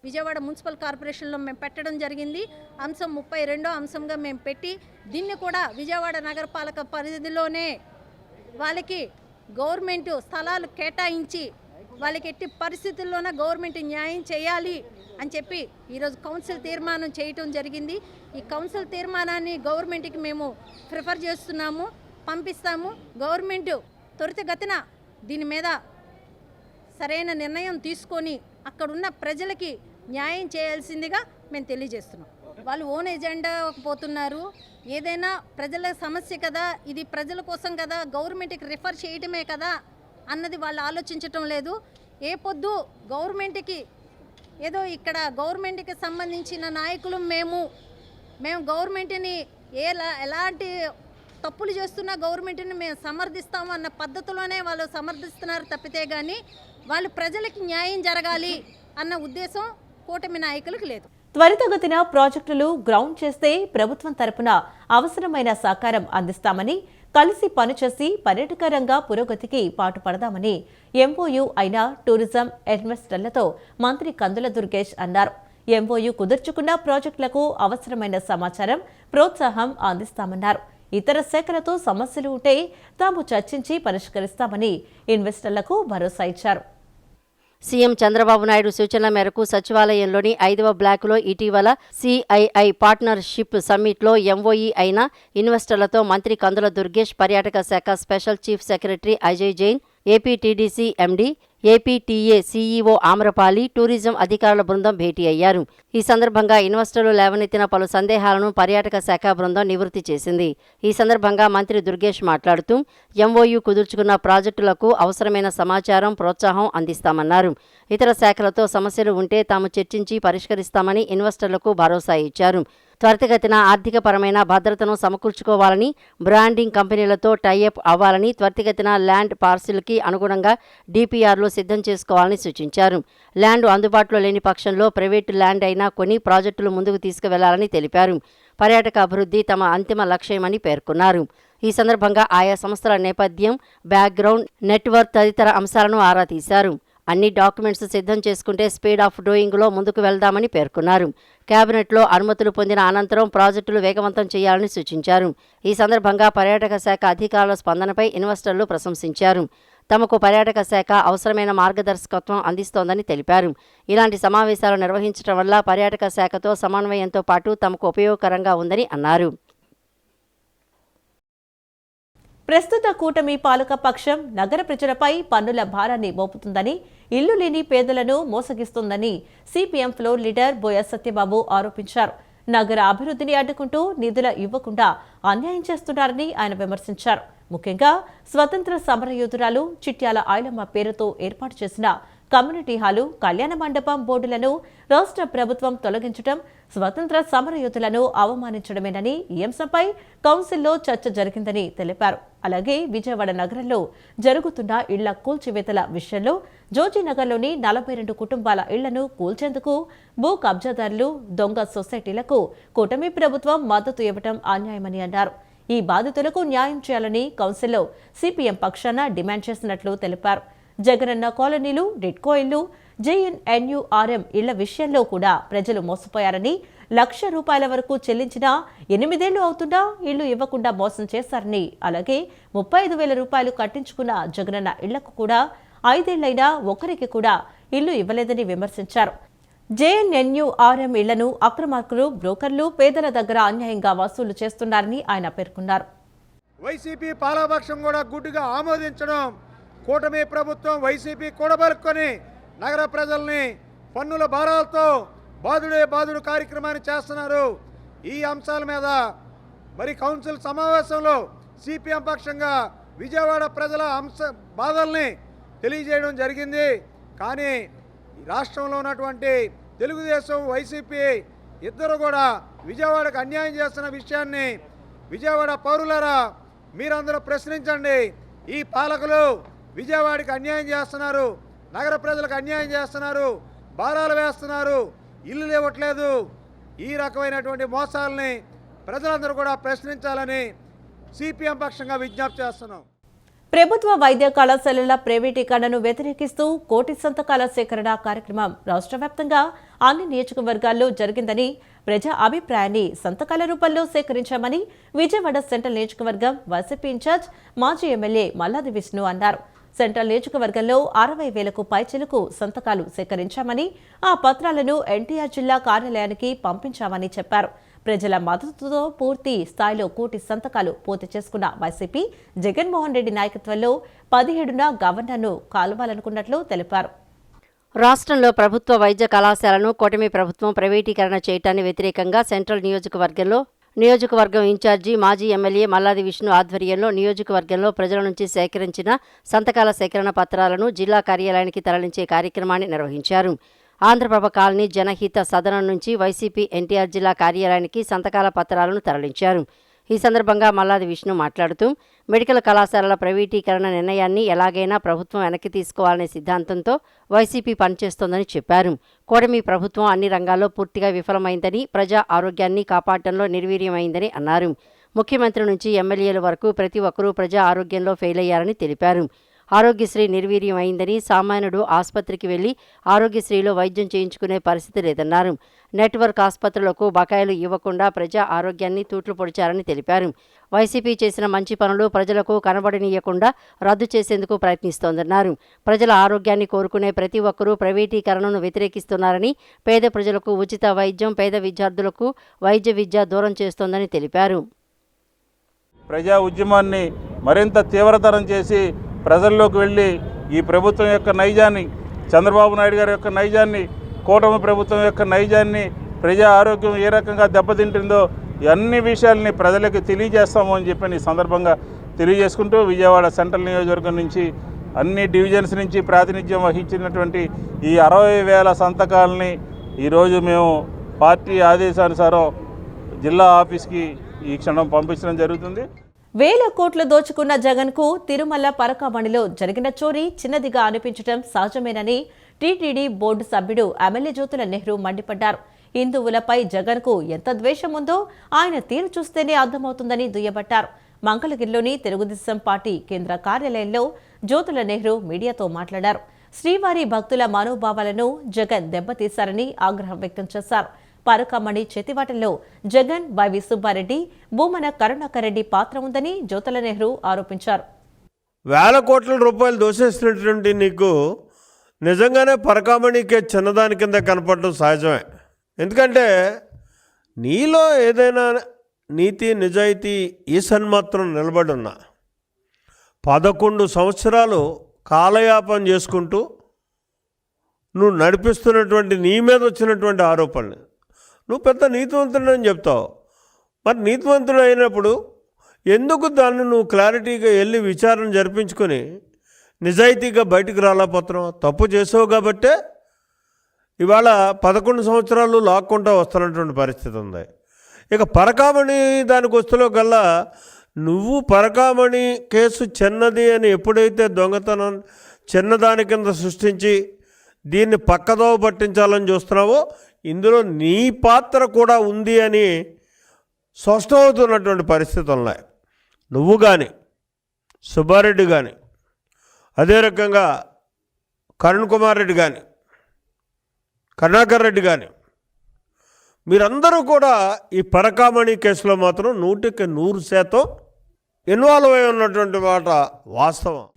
విజయవాడ మున్సిపల్ కార్పొరేషన్లో మేము పెట్టడం జరిగింది. అంశం 32వ అంశంగా మేము పెట్టి దీన్ని కూడా విజయవాడ నగరపాలక పరిధిలోనే వాళ్ళకి గవర్నమెంట్ స్థలాలు కేటాయించి వాళ్ళకి ఎట్టి పరిస్థితుల్లోనే గవర్నమెంట్ న్యాయం చేయాలి అని చెప్పి ఈరోజు కౌన్సిల్ తీర్మానం చేయటం జరిగింది. ఈ కౌన్సిల్ తీర్మానాన్ని గవర్నమెంట్కి మేము ప్రిఫర్ చేస్తున్నాము, పంపిస్తాము. గవర్నమెంట్ త్వరితగతిన దీని మీద సరైన నిర్ణయం తీసుకొని అక్కడున్న ప్రజలకి న్యాయం చేయాల్సిందిగా మేము తెలియజేస్తున్నాం. వాళ్ళు ఓన్ ఎజెండా పోతున్నారు. ఏదైనా ప్రజల సమస్య కదా, ఇది ప్రజల కోసం కదా, గవర్నమెంట్కి రిఫర్ చేయటమే కదా అన్నది వాళ్ళు ఆలోచించటం లేదు. ఏ పొద్దు గవర్నమెంట్కి ఏదో ఇక్కడ గవర్నమెంట్కి సంబంధించిన నాయకులు మేము గవర్నమెంట్ని ఎలాంటి తప్పులు చేస్తున్నా గవర్నమెంట్ని మేము సమర్థిస్తాము అన్న పద్ధతిలోనే వాళ్ళు సమర్థిస్తున్నారు తప్పితే కానీ వాళ్ళు ప్రజలకి న్యాయం జరగాలి అన్న ఉద్దేశం కూటమి నాయకులకు లేదు. త్వరితగతిన ప్రాజెక్టులు గ్రౌండ్ చేస్తే ప్రభుత్వం తరపున అవసరమైన సహకారం అందిస్తామని, కలిసి పనిచేసి పర్యాటక రంగ పురోగతికి పాటుపడదామని ఎంఓయూ అయిన టూరిజం ఇన్వెస్టర్లతో మంత్రి కందుల దుర్గేష్ అన్నారు. ఎంఓయూ కుదుర్చుకున్న ప్రాజెక్టులకు అవసరమైన సమాచారం, ప్రోత్సాహం అందిస్తామన్నారు. ఇతర శాఖలతో సమస్యలు ఉంటే తాము చర్చించి పరిష్కరిస్తామని ఇన్వెస్టర్లకు భరోసా ఇచ్చారు. సీఎం చంద్రబాబు నాయుడు సూచనల మేరకు సచివాలయంలోని 5వ బ్లాకులో ఇటీవల సిఐఐ పార్ట్నర్షిప్ సమ్మిట్లో ఎంఓఈ అయిన ఇన్వెస్టర్లతో మంత్రి కందుల దుర్గేష్, పర్యాటక శాఖ special chief secretary Ajay Jain, APTDC MD, APTA CEO Amrapali, tourism అధికారుల బృందం భేటీ అయ్యారు. ఈ సందర్భంగా ఇన్వెస్టర్లు లేవనెత్తిన పలు సందేహాలను పర్యాటక శాఖ బృందం నివృత్తి చేసింది. ఈ సందర్భంగా మంత్రి దుర్గేష్ మాట్లాడుతూ ఎంఓయూ కుదుర్చుకున్న ప్రాజెక్టులకు అవసరమైన సమాచారం, ప్రోత్సాహం అందిస్తామన్నారు. ఇతర శాఖలతో సమస్యలు ఉంటే తాము చర్చించి పరిష్కరిస్తామని ఇన్వెస్టర్లకు భరోసా ఇచ్చారు. త్వరితగతిన ఆర్థికపరమైన భద్రతను సమకూర్చుకోవాలని, బ్రాండింగ్ కంపెనీలతో టైఅప్ అవ్వాలని, త్వరితగతిన ల్యాండ్ పార్సిల్కి అనుగుణంగా డిపిఆర్లు సిద్ధం చేసుకోవాలని సూచించారు. ల్యాండ్ అందుబాటులో లేని పక్షంలో ప్రైవేటు ల్యాండ్ అయినా కొని ప్రాజెక్టులు ముందుకు తీసుకువెళ్లాలని తెలిపారు. పర్యాటక అభివృద్ధి తమ అంతిమ లక్ష్యమని పేర్కొన్నారు. ఈ సందర్భంగా ఆయా సంస్థల నేపథ్యం, బ్యాక్గ్రౌండ్, నెట్వర్క్ తదితర అంశాలను ఆరా తీశారు. అన్ని డాక్యుమెంట్స్ సిద్ధం చేసుకుంటే స్పీడ్ ఆఫ్ డూయింగ్లో ముందుకు వెళ్దామని పేర్కొన్నారు. కేబినెట్లో అనుమతులు పొందిన అనంతరం ప్రాజెక్టులు వేగవంతం చేయాలని సూచించారు. ఈ సందర్భంగా పర్యాటక శాఖ అధికారుల స్పందనపై ఇన్వెస్టర్లు ప్రశంసించారు. తమకు పర్యాటక శాఖ అవసరమైన మార్గదర్శకత్వం అందిస్తోందని తెలిపారు. ఇలాంటి సమావేశాలు నిర్వహించడం వల్ల పర్యాటక శాఖతో సమన్వయంతో పాటు తమకు ఉపయోగకరంగా ఉందని అన్నారు. ప్రస్తుత కూటమి పాలక పక్షం నగర ప్రజలపై పన్నుల భారాన్ని మోపుతుందని, ఇల్లు లేని పేదలను మోసగిస్తోందని సిపిఎం ఫ్లోర్ లీడర్ బోయ సత్యబాబు ఆరోపించారు. నగర అభివృద్ధిని అడ్డుకుంటూ నిధులు ఇవ్వకుండా అన్యాయం చేస్తున్నారని ఆయన విమర్శించారు. ముఖ్యంగా స్వతంత్ర సమరయోధురాలు చిట్యాల ఐలమ్మ పేరుతో ఏర్పాటు చేసిన కమ్యూనిటీ హాలు, కళ్యాణ మండపం బోర్డులను రాష్ట్ర ప్రభుత్వం తొలగించడం స్వతంత్ర సమరయోధులను అవమానించడమేనని ఈ అంశంపై కౌన్సిల్లో చర్చ జరిగిందని తెలిపారు. అలాగే విజయవాడ నగరంలో జరుగుతున్న ఇళ్ల కూల్చివేతల విషయంలో జోజీనగర్లోని 42 కుటుంబాల ఇళ్లను కూల్చేందుకు భూ కబ్జాదారులు, దొంగ సొసైటీలకు కూటమి ప్రభుత్వం మద్దతు ఇవ్వడం అన్యాయమని అన్నారు. ఈ బాధితులకు న్యాయం చేయాలని కౌన్సిల్లో సిపిఎం పక్షాన డిమాండ్ చేసినట్లు తెలిపారు. జగనన్న కాలనీలు, డిడ్కో ఇళ్లు, జేఎన్ఎన్యూఆర్ఎం ఇళ్ల విషయంలో కూడా ప్రజలు మోసపోయారని, ₹1,00,000 వరకు చెల్లించినా 8 ఏళ్లు అవుతున్నా ఇళ్లు ఇవ్వకుండా మోసం చేశారని, అలాగే ₹35,000 కట్టించుకున్న జగనన్న ఇళ్లకు కూడా 5 ఏళ్లైనా ఒక్కరికి కూడా ఇల్లు ఇవ్వలేదని విమర్శించారు. జేఎన్ఎన్యూఆర్ఎం ఇళ్లను అక్రమార్కులు, బ్రోకర్లు పేదల దగ్గర అన్యాయంగా వసూలు చేస్తున్నారని ఆయన పేర్కొన్నారు. వైసీపీ పాలపక్షం కూడా గుడ్డిగా ఆమోదించడం, కూటమి ప్రభుత్వం వైసీపీ కూడబలుక్కొని నగర ప్రజల్ని పన్నుల భారాలతో బాదుడు కార్యక్రమాన్ని చేస్తున్నారు. ఈ అంశాల మీద మరి కౌన్సిల్ సమావేశంలో సిపిఎం పక్షంగా విజయవాడ ప్రజల బాధల్ని తెలియజేయడం జరిగింది. కానీ రాష్ట్రంలో ఉన్నటువంటి తెలుగుదేశం, వైసీపీ ఇద్దరు కూడా విజయవాడకు అన్యాయం చేస్తున్న విషయాన్ని విజయవాడ పౌరులారా మీరందరూ ప్రశ్నించండి. ఈ పాలకులు విజయవాడకి అన్యాయం చేస్తున్నారు, నగర ప్రజలకు అన్యాయం చేస్తున్నారు, భారాలు వేస్తున్నారు, ఇల్లు ఇవ్వట్లేదు. ఈ రకమైనటువంటి మోసాలని ప్రజలందరూ కూడా ప్రశ్నించాలని సిపిఎం పక్షంగా విజ్ఞప్తి చేస్తున్నాం. ప్రభుత్వ వైద్య కళాశాలల ప్రైవేటీకరణను వ్యతిరేకిస్తూ కోటి సంతకాల సేకరణ కార్యక్రమం రాష్ట్ర వ్యాప్తంగా అన్ని నియోజకవర్గాల్లో జరిగిందని, ప్రజా అభిప్రాయాన్ని సంతకాల రూపంలో సేకరించామని విజయవాడ సెంట్రల్ నియోజకవర్గం వైసీపీ ఇన్ఛార్జ్, మాజీ ఎమ్మెల్యే మల్లాది విష్ణు అన్నారు. సెంట్రల్ నియోజకవర్గంలో 60,000కు పైచిలకు సంతకాలు సేకరించామని, ఆ పత్రాలను ఎన్టీఆర్ జిల్లా కార్యాలయానికి పంపించామని చెప్పారు. ప్రజల మద్దతుతో పూర్తి స్థాయిలో కోటి సంతకాలు పూర్తి చేసుకున్న వైసీపీ జగన్మోహన్ రెడ్డి నాయకత్వంలో 17న గవర్నర్ను కలవాలనుకున్నట్లు తెలిపారు. రాష్ట్రంలో ప్రభుత్వ వైద్య కళాశాలను కూటమి ప్రభుత్వం ప్రైవేటీకరణ చేయటానికి వ్యతిరేకంగా సెంట్రల్ నియోజకవర్గం ఇన్ఛార్జి, మాజీ ఎమ్మెల్యే మల్లాది విష్ణు ఆధ్వర్యంలో నియోజకవర్గంలో ప్రజల నుంచి సేకరించిన సంతకాల సేకరణ పత్రాలను జిల్లా కార్యాలయానికి తరలించే కార్యక్రమాన్ని నిర్వహించారు. ఆంధ్రప్రభ కాలనీ జనహిత సదనం నుంచి వైసీపీ ఎన్టీఆర్ జిల్లా కార్యాలయానికి సంతకాల పత్రాలను తరలించారు. ఈ సందర్భంగా మల్లాది విష్ణు మాట్లాడుతూ మెడికల్ కళాశాలల ప్రైవేటీకరణ నిర్ణయాన్ని ఎలాగైనా ప్రభుత్వం వెనక్కి తీసుకోవాలనే సిద్ధాంతంతో వైసీపీ పనిచేస్తోందని చెప్పారు. కూటమి ప్రభుత్వం అన్ని రంగాల్లో పూర్తిగా విఫలమైందని, ప్రజా ఆరోగ్యాన్ని కాపాడటంలో నిర్వీర్యమైందని అన్నారు. ముఖ్యమంత్రి నుంచి ఎమ్మెల్యేల వరకు ప్రతి ఒక్కరూ ప్రజా ఆరోగ్యంలో ఫెయిల్ అయ్యారని తెలిపారు. ఆరోగ్యశ్రీ నిర్వీర్యం అయిందని, సామాన్యుడు ఆసుపత్రికి వెళ్లి ఆరోగ్యశ్రీలో వైద్యం చేయించుకునే పరిస్థితి లేదన్నారు. నెట్వర్క్ ఆసుపత్రులకు బకాయిలు ఇవ్వకుండా ప్రజా ఆరోగ్యాన్ని తూట్లు పొడిచారని తెలిపారు. వైసీపీ చేసిన మంచి పనులు ప్రజలకు కనబడనీయకుండా రద్దు చేసేందుకు ప్రయత్నిస్తోందన్నారు. ప్రజల ఆరోగ్యాన్ని కోరుకునే ప్రతి ఒక్కరూ ప్రైవేటీకరణను వ్యతిరేకిస్తున్నారని, పేద ప్రజలకు ఉచిత వైద్యం, పేద విద్యార్థులకు వైద్య విద్య దూరం చేస్తోందని తెలిపారు. ప్రజా ఉద్యమాన్ని మరింత తీవ్రతరం చేసి ప్రజల్లోకి వెళ్ళి ఈ ప్రభుత్వం యొక్క నైజాన్ని, చంద్రబాబు నాయుడు గారి యొక్క నైజాన్ని, కూటమి ప్రభుత్వం యొక్క నైజాన్ని, ప్రజా ఆరోగ్యం ఏ రకంగా దెబ్బతింటుందో అన్ని విషయాల్ని ప్రజలకు తెలియజేస్తాము అని చెప్పి ఈ సందర్భంగా తెలియజేసుకుంటూ, విజయవాడ సెంట్రల్ నియోజకవర్గం నుంచి అన్ని డివిజన్స్ నుంచి ప్రాతినిధ్యం వహించినటువంటి ఈ 60,000 సంతకాలని ఈరోజు మేము పార్టీ ఆదేశానుసారం జిల్లా ఆఫీస్కి ఈ క్షణం పంపించడం జరుగుతుంది. వేల కోట్లు దోచుకున్న జగన్కు తిరుమల పరకామణిలో జరిగిన చోరీ చిన్నదిగా అనిపించడం సహజమేనని టీటీడీ బోర్డు సభ్యుడు ఎమ్మెల్యే జ్యోతుల నెహ్రూ మండిపడ్డారు. హిందువులపై జగన్కు ఎంత ద్వేషం ఉందో ఆయన తీరు చూస్తేనే అర్థమవుతుందని దుయ్యబట్టారు. మంగళగిరిలోని తెలుగుదేశం పార్టీ కేంద్ర కార్యాలయంలో జ్యోతుల నెహ్రూ మీడియాతో మాట్లాడారు. శ్రీవారి భక్తుల మనోభావాలను జగన్ దెబ్బతీశారని ఆగ్రహం వ్యక్తం చేశారు. పరకామణి చేతివాటంలో జగన్, వైవి సుబ్బారెడ్డి, భూమన కరుణాకర్ రెడ్డి పాత్ర ఉందని జ్యోతుల నెహ్రూ ఆరోపించారు. వేల కోట్ల రూపాయలు దోసేసినటువంటి నీకు నిజంగానే పరకామణికే చిన్నదాని కింద కనపడడం సహజమే. ఎందుకంటే నీలో ఏదైనా నీతి, నిజాయితీ ఈ సన్మాత్రం నిలబడున్నా 11 సంవత్సరాలు కాలయాపన చేసుకుంటూ నువ్వు నడిపిస్తున్నటువంటి నీ మీద వచ్చినటువంటి ఆరోపణలు నువ్వు పెద్ద నీతివంతుడని చెప్తావు. మరి నీతివంతుడు అయినప్పుడు ఎందుకు దాన్ని నువ్వు క్లారిటీగా వెళ్ళి విచారణ జరిపించుకొని నిజాయితీగా బయటికి రాలేకపోతున్నావు? తప్పు చేసావు కాబట్టే ఇవాళ 11 సంవత్సరాలు లాక్కుంటూ వస్తున్నటువంటి పరిస్థితి ఉంది. ఇక పరకామణి దానికి వస్తులో కల్లా నువ్వు పరకామణి కేసు చిన్నది అని ఎప్పుడైతే దొంగతనం చిన్నదాని కింద సృష్టించి దీన్ని పక్కదోవ పట్టించాలని చూస్తున్నావో ఇందులో నీ పాత్ర కూడా ఉంది అని స్పష్టమవుతున్నటువంటి పరిస్థితులు ఉన్నాయి. నువ్వు కానీ, సుబ్బారెడ్డి కానీ, అదే రకంగా కరుణ్ కుమార్ రెడ్డి కానీ, కరుణాకర్ రెడ్డి కానీ, మీరందరూ కూడా ఈ పరకామణి కేసులో మాత్రం 100% ఇన్వాల్వ్ అయి ఉన్నటువంటి మాట వాస్తవం.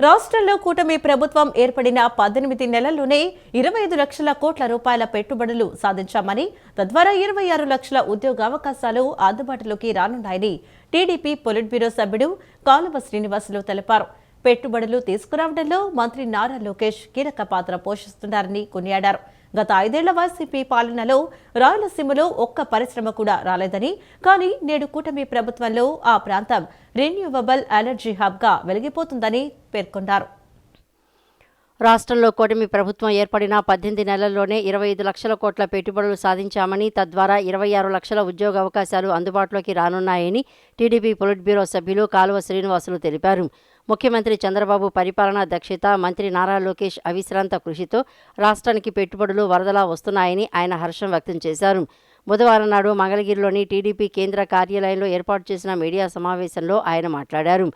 రాష్ట్రంలో కూటమి ప్రభుత్వం ఏర్పడిన 18 నెలల్లోనే 25 లక్షల కోట్ల రూపాయల పెట్టుబడులు సాధించామని, తద్వారా 26 లక్షల ఉద్యోగావకాశాలు అందుబాటులోకి రానున్నాయని టీడీపీ పొలిట్ బ్యూరో సభ్యుడు కాలువ శ్రీనివాసులు తెలిపారు. పెట్టుబడులు తీసుకురావడంలో మంత్రి నారా లోకేష్ కీలక పాత్ర పోషిస్తున్నారని కొనియాడారు. గత 5 ఏళ్ల వైసీపీ పాలనలో రాయలసీమలో ఒక్క పరిశ్రమ కూడా రాలేదని, కానీ నేడు కూటమి ప్రభుత్వంలో ఆ ప్రాంతం రెన్యూవబుల్ ఎనర్జీ హబ్గా వెలిగిపోతుందని పేర్కొన్నారు. రాష్ట్రంలో కూటమి ప్రభుత్వం ఏర్పడిన 18 నెలల్లోనే 25 లక్షల కోట్ల పెట్టుబడులు సాధించామని, తద్వారా 26 లక్షల ఉద్యోగ అవకాశాలు అందుబాటులోకి రానున్నాయని టీడీపీ పొలిట్ బ్యూరో సభ్యులు కాలువ శ్రీనివాసులు తెలిపారు. ముఖ్యమంత్రి చంద్రబాబు పరిపాలనా దక్షత, మంత్రి నారా లోకేష్ అవిశ్రాంత కృషితో రాష్ట్రానికి పెట్టుబడులు వరదలా వస్తున్నాయని ఆయన హర్షం వ్యక్తం చేశారు. బుధవారం నాడు మంగళగిరిలోని టీడీపీ కేంద్ర కార్యాలయంలో ఏర్పాటు చేసిన మీడియా సమావేశంలో ఆయన మాట్లాడారు.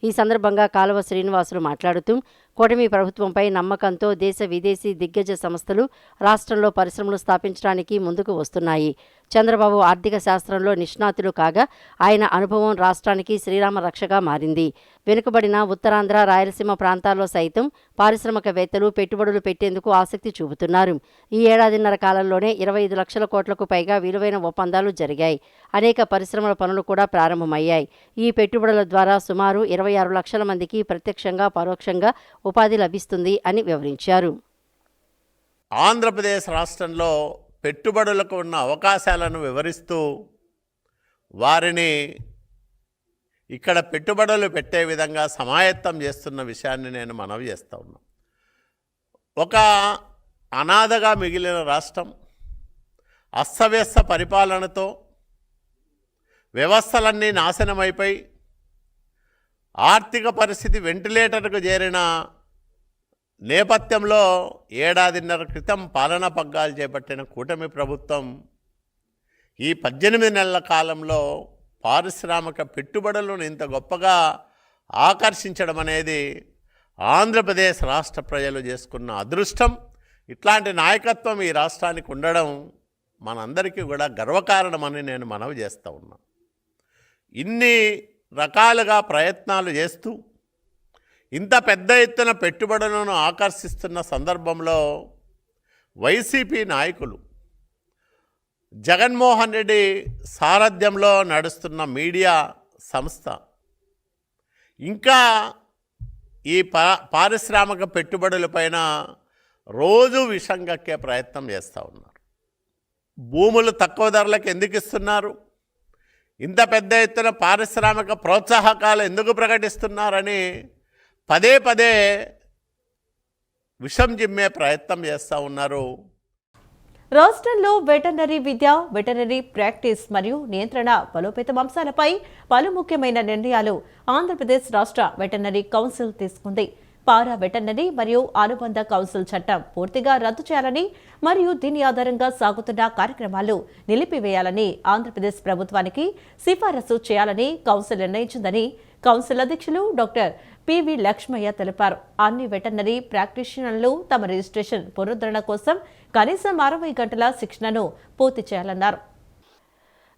ఈ సందర్భంగా కాలువ శ్రీనివాసులు మాట్లాడుతూ, కూటమి ప్రభుత్వంపై నమ్మకంతో దేశ విదేశీ దిగ్గజ సంస్థలు రాష్ట్రంలో పరిశ్రమలు స్థాపించడానికి ముందుకు వస్తున్నాయి. చంద్రబాబు ఆర్థిక శాస్త్రంలో నిష్ణాతులు కాగా ఆయన అనుభవం రాష్ట్రానికి శ్రీరామ రక్షగా మారింది. వెనుకబడిన ఉత్తరాంధ్ర, రాయలసీమ ప్రాంతాల్లో సైతం పారిశ్రామికవేత్తలు పెట్టుబడులు పెట్టేందుకు ఆసక్తి చూపుతున్నారు. ఈ ఏడాదిన్నర కాలంలోనే 25 లక్షల కోట్లకు పైగా విలువైన ఒప్పందాలు జరిగాయి. అనేక పరిశ్రమల పనులు కూడా ప్రారంభమయ్యాయి. ఈ పెట్టుబడుల ద్వారా సుమారు 26 లక్షల మందికి ప్రత్యక్షంగా, పరోక్షంగా ఉపాధి లభిస్తుంది అని వివరించారు. ఆంధ్రప్రదేశ్ రాష్ట్రంలో పెట్టుబడులకు ఉన్న అవకాశాలను వివరిస్తూ వారిని ఇక్కడ పెట్టుబడులు పెట్టే విధంగా సమాయత్తం చేస్తున్న విషయాన్ని నేను మనవి చేస్తూ ఉన్నాను. ఒక అనాథగా మిగిలిన రాష్ట్రం, అస్తవ్యస్త పరిపాలనతో వ్యవస్థలన్నీ నాశనమైపోయి ఆర్థిక పరిస్థితి వెంటిలేటర్కు చేరిన నేపథ్యంలో ఏడాదిన్నర క్రితం పాలనా పగ్గాలు చేపట్టిన కూటమి ప్రభుత్వం ఈ 18 నెలల కాలంలో పారిశ్రామిక పెట్టుబడులను ఇంత గొప్పగా ఆకర్షించడం అనేది ఆంధ్రప్రదేశ్ రాష్ట్ర ప్రజలు చేసుకున్న అదృష్టం. ఇట్లాంటి నాయకత్వం ఈ రాష్ట్రానికి ఉండడం మనందరికీ కూడా గర్వకారణమని నేను మనవి చేస్తూ ఉన్నా. ఇన్ని రకాలుగా ప్రయత్నాలు చేస్తూ ఇంత పెద్ద ఎత్తున పెట్టుబడులను ఆకర్షిస్తున్న సందర్భంలో వైసీపీ నాయకులు జగన్మోహన్ రెడ్డి సారథ్యంలో నడుస్తున్న మీడియా సంస్థ ఇంకా ఈ పారిశ్రామిక పెట్టుబడులపైన రోజు విషం కక్కే ప్రయత్నం చేస్తూ ఉన్నారు. భూములు తక్కువ ధరలకు ఎందుకు ఇస్తున్నారు, ఇంత పెద్ద ఎత్తున పారిశ్రామిక ప్రోత్సాహకాలు ఎందుకు ప్రకటిస్తున్నారని పదే పదే విషం జిమ్మే ప్రయత్నం చేస్తూ ఉన్నారు. రాష్ట్రంలో వెటర్నరీ విద్య, వెటర్నరీ ప్రాక్టీస్ మరియు నియంత్రణ బలోపేతం అంశాలపై పలు ముఖ్యమైన నిర్ణయాలు ఆంధ్రప్రదేశ్ రాష్ట్ర వెటర్నరీ కౌన్సిల్ తీసుకుంది. పారా వెటర్నరీ మరియు అనుబంధ కౌన్సిల్ చట్టం పూర్తిగా రద్దు చేయాలని మరియు దీని ఆధారంగా సాగుతున్న కార్యక్రమాలు నిలిపివేయాలని ఆంధ్రప్రదేశ్ ప్రభుత్వానికి సిఫారసు చేయాలని కౌన్సిల్ నిర్ణయించిందని కౌన్సిల్ అధ్యక్షులు డాక్టర్ పివి లక్ష్మయ్య తెలిపారు. అన్ని వెటర్నరీ ప్రాక్టీషనర్లు తమ రిజిస్ట్రేషన్ పునరుద్ధరణ కోసం కనీసం 60 గంటల శిక్షణను పూర్తి చేయాలన్నారు.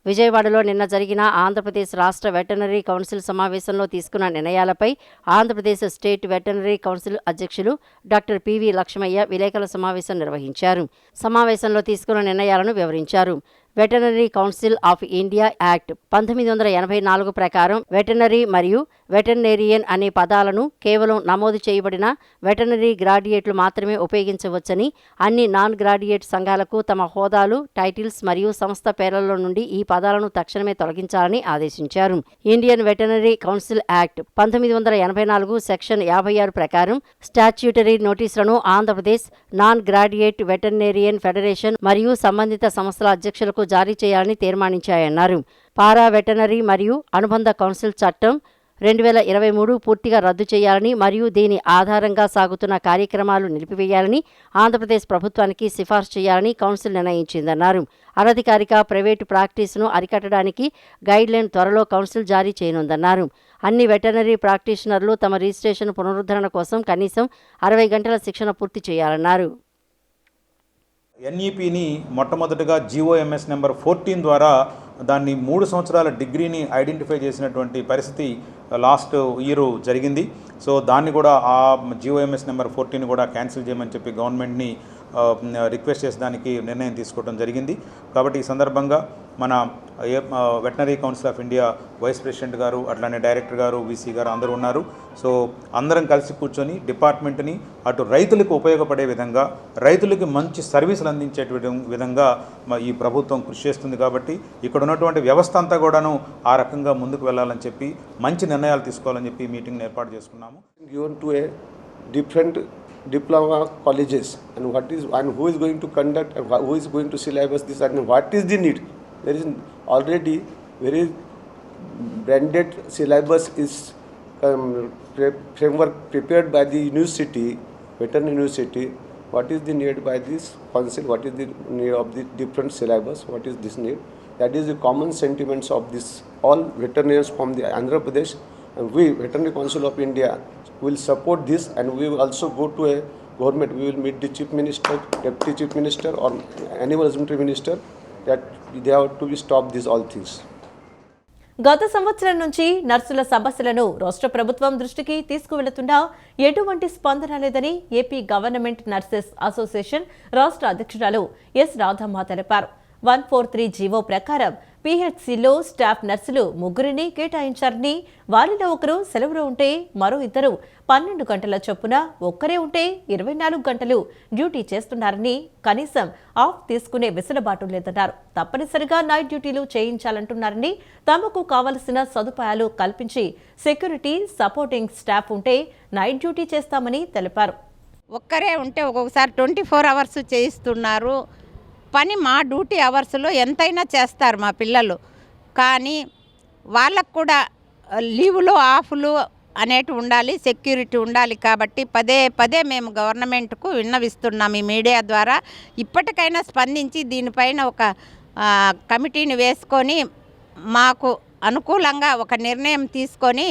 విజయవాడలో నిన్న జరిగిన ఆంధ్రప్రదేశ్ రాష్ట్ర వెటర్నరీ కౌన్సిల్ సమావేశంలో తీసుకున్న నిర్ణయాలపై ఆంధ్రప్రదేశ్ స్టేట్ వెటర్నరీ కౌన్సిల్ అధ్యక్షులు డాక్టర్ పివి లక్ష్మయ్య విలేకరుల సమావేశం నిర్వహించారు. సమావేశంలో తీసుకున్న నిర్ణయాలను వివరించారు. Veterinary council of India act 1984 ప్రకారం వెటర్నరీ మరియు వెటర్నేరియన్ అనే పదాలను కేవలం నమోదు చేయబడిన వెటర్నరీ గ్రాడ్యుయేట్లు మాత్రమే ఉపయోగించవచ్చని, అన్ని నాన్ గ్రాడ్యుయేట్ సంఘాలకు తమ హోదాలు, టైటిల్స్ మరియు సంస్థ పేర్లలో నుండి ఈ పదాలను తక్షణమే తొలగించాలని ఆదేశించారు. Indian veterinary council act 1984 section 56 ప్రకారం statutory నోటీసులను Andhra Pradesh non graduate veterinarian federation మరియు సంబంధిత సంస్థల అధ్యక్షులకు జారీ చేయాలని తీర్మానించాయన్నారు. పారా వెటర్నరీ మరియు అనుబంధ కౌన్సిల్ చట్టం 2023 పూర్తిగా రద్దు చేయాలని మరియు దీని ఆధారంగా సాగుతున్న కార్యక్రమాలు నిలిపివేయాలని ఆంధ్రప్రదేశ్ ప్రభుత్వానికి సిఫార్సు చేయాలని కౌన్సిల్ నిర్ణయించిందన్నారు. అనధికారిక ప్రైవేటు ప్రాక్టీస్ను అరికట్టడానికి గైడ్లైన్ త్వరలో కౌన్సిల్ జారీ చేయనుందన్నారు. అన్ని వెటర్నరీ ప్రాక్టీషనర్లు తమ రిజిస్ట్రేషన్ పునరుద్ధరణ కోసం కనీసం 60 గంటల శిక్షణ పూర్తి చేయాలన్నారు. ఎన్ఈపిని మొట్టమొదటిగా జీఓఎంఎస్ నెంబర్ 14 ద్వారా దాన్ని 3 సంవత్సరాల డిగ్రీని ఐడెంటిఫై చేసినటువంటి పరిస్థితి లాస్ట్ ఇయర్ జరిగింది. సో దాన్ని కూడా ఆ జీఓఎంఎస్ నెంబర్ 14 కూడా క్యాన్సిల్ చేయమని చెప్పి గవర్నమెంట్ని రిక్వెస్ట్ చేసేదానికి నిర్ణయం తీసుకోవడం జరిగింది. కాబట్టి ఈ సందర్భంగా మన veterinary council of India vice president గారు, అట్లానే డైరెక్టర్ గారు, వీసీ గారు అందరూ ఉన్నారు. సో అందరం కలిసి కూర్చొని డిపార్ట్మెంట్ని అటు రైతులకు ఉపయోగపడే విధంగా, రైతులకి మంచి సర్వీసులు అందించే విధంగా ఈ ప్రభుత్వం కృషి చేస్తుంది. కాబట్టి ఇక్కడ ఉన్నటువంటి వ్యవస్థ అంతా కూడాను ఆ రకంగా ముందుకు వెళ్ళాలని చెప్పి మంచి నిర్ణయాలు తీసుకోవాలని చెప్పి మీటింగ్ని ఏర్పాటు చేసుకున్నాము. Different diploma colleges and who is going to conduct and who is going to syllabus this and what is the need. There is already very branded syllabus is framework prepared by the university, veterinary university. What is the need by this council? What is the need of the different syllabus? What is this need? That is the common sentiments of this all veterinarians from the Andhra Pradesh, and we Veterinary Council of India will support this, and we will also go to a government. We will meet the chief minister, deputy chief minister or animal husbandry minister that they have to stop these all things. గత సంవత్సరం నుంచి నర్సుల సమస్యలను రాష్ట్ర ప్రభుత్వం దృష్టికి తీసుకువెళుతున్నా ఎటువంటి స్పందన లేదని ఏపీ గవర్నమెంట్ నర్సెస్ అసోసియేషన్ రాష్ట్ర అధ్యక్షురాలు ఎస్ రాధమ్మ తెలిపారు. 143 జీవో ప్రకారం పీహెచ్సీలో స్టాఫ్ నర్సులు 3 కేటాయించారని, వారిలో ఒకరు సెలవులో ఉంటే మరో 2 12 గంటల చొప్పున, ఒక్కరే ఉంటే 24 గంటలు డ్యూటీ చేస్తున్నారని, కనీసం ఆఫ్ తీసుకునే వెసులుబాటు లేదన్నారు. తప్పనిసరిగా నైట్ డ్యూటీలు చేయించాలంటున్నారని, తమకు కావలసిన సదుపాయాలు కల్పించి సెక్యూరిటీ, సపోర్టింగ్ స్టాఫ్ ఉంటే నైట్ డ్యూటీ చేస్తామని తెలిపారు. ఒక్కరే ఉంటే ఒక్కొక్కసారి 24 అవర్స్ చేయిస్తున్నారు. పని మా డ్యూటీ అవర్స్లో ఎంతైనా చేస్తారు మా పిల్లలు. కానీ వాళ్ళకు కూడా లీవులు, ఆఫ్లు అనేటివి ఉండాలి, సెక్యూరిటీ ఉండాలి. కాబట్టి పదే మేము గవర్నమెంట్కు విన్నవిస్తున్నాం ఈ మీడియా ద్వారా. ఇప్పటికైనా స్పందించి దీనిపైన ఒక కమిటీని వేసుకొని మాకు అనుకూలంగా ఒక నిర్ణయం తీసుకొని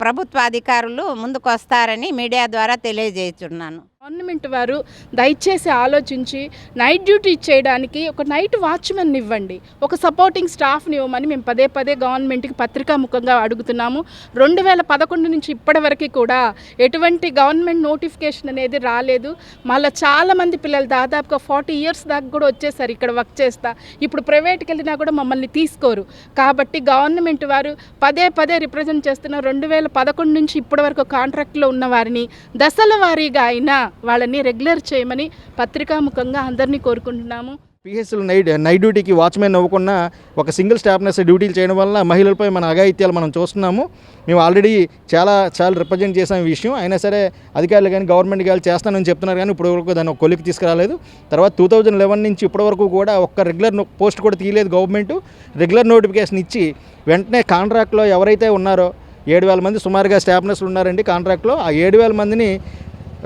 ప్రభుత్వ అధికారులు ముందుకు వస్తారని మీడియా ద్వారా తెలియజేస్తున్నాను. గవర్నమెంట్ వారు దయచేసి ఆలోచించి నైట్ డ్యూటీ చేయడానికి ఒక నైట్ వాచ్మెన్ ఇవ్వండి, ఒక సపోర్టింగ్ స్టాఫ్ని ఇవ్వమని మేము పదే పదే గవర్నమెంట్కి పత్రికాముఖంగా అడుగుతున్నాము. 2011 నుంచి ఇప్పటి వరకు కూడా ఎటువంటి గవర్నమెంట్ నోటిఫికేషన్ అనేది రాలేదు. మళ్ళీ చాలామంది పిల్లలు దాదాపుగా 40 ఇయర్స్ దాకా కూడా వచ్చేసారు ఇక్కడ వర్క్ చేస్తా. ఇప్పుడు ప్రైవేట్కి వెళ్ళినా కూడా మమ్మల్ని తీసుకోరు. కాబట్టి గవర్నమెంట్ వారు పదే పదే రిప్రజెంట్ చేస్తున్న 2011 నుంచి ఇప్పటి వరకు కాంట్రాక్ట్లో ఉన్న వారిని దశల వారీగా అయినా వాళ్ళని రెగ్యులర్ చేయమని పత్రికాముఖంగా అందరినీ కోరుకుంటున్నాము. పిహెచ్లు నైట్ డ్యూటీకి వాచ్మెన్ అవ్వకుండా ఒక సింగిల్ స్టాఫ్ నర్స్ డ్యూటీలు చేయడం వల్ల మహిళలపై మన అఘాయిత్యాలు మనం చూస్తున్నాము. మేము ఆల్రెడీ చాలా రిప్రజెంట్ చేసాం ఈ విషయం. అయినా సరే అధికారులు కానీ గవర్నమెంట్ కానీ చేస్తానని చెప్తున్నారు, కానీ ఇప్పటివరకు దాన్ని ఒక కొలికి తీసుకురాలేదు. తర్వాత 2011 నుంచి ఇప్పటివరకు కూడా ఒక్క రెగ్యులర్ పోస్ట్ కూడా తీయలేదు గవర్నమెంట్. రెగ్యులర్ నోటిఫికేషన్ ఇచ్చి వెంటనే కాంట్రాక్ట్లో ఎవరైతే ఉన్నారో 7,000 మంది సుమారుగా స్టాఫ్ నర్సులు ఉన్నారండి కాంట్రాక్ట్లో. ఆ 7,000 మందిని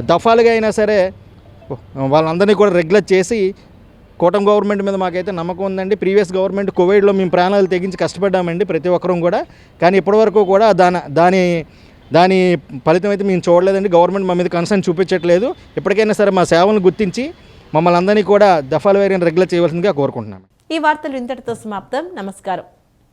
దఫాలుగా అయినా సరే వాళ్ళందరినీ కూడా రెగ్యులర్ చేసి కూటమి గవర్నమెంట్ మీద మాకైతే నమ్మకం ఉందండి. ప్రీవియస్ గవర్నమెంట్ కోవిడ్లో మేము ప్రాణాలు తెగించి కష్టపడ్డామండి ప్రతి ఒక్కరం కూడా. కానీ ఇప్పటివరకు కూడా దాని ఫలితం అయితే మేము చూడలేదండి. గవర్నమెంట్ మా మీద కన్సర్న్ చూపించట్లేదు. ఇప్పటికైనా సరే మా సేవలను గుర్తించి మమ్మల్ని అందరినీ కూడా దఫాల వేరిని రెగ్యులర్ చేయవలసిందిగా కోరుకుంటున్నాను. ఈ వార్తలు ఇంతటితో సమాప్తం. నమస్కారం.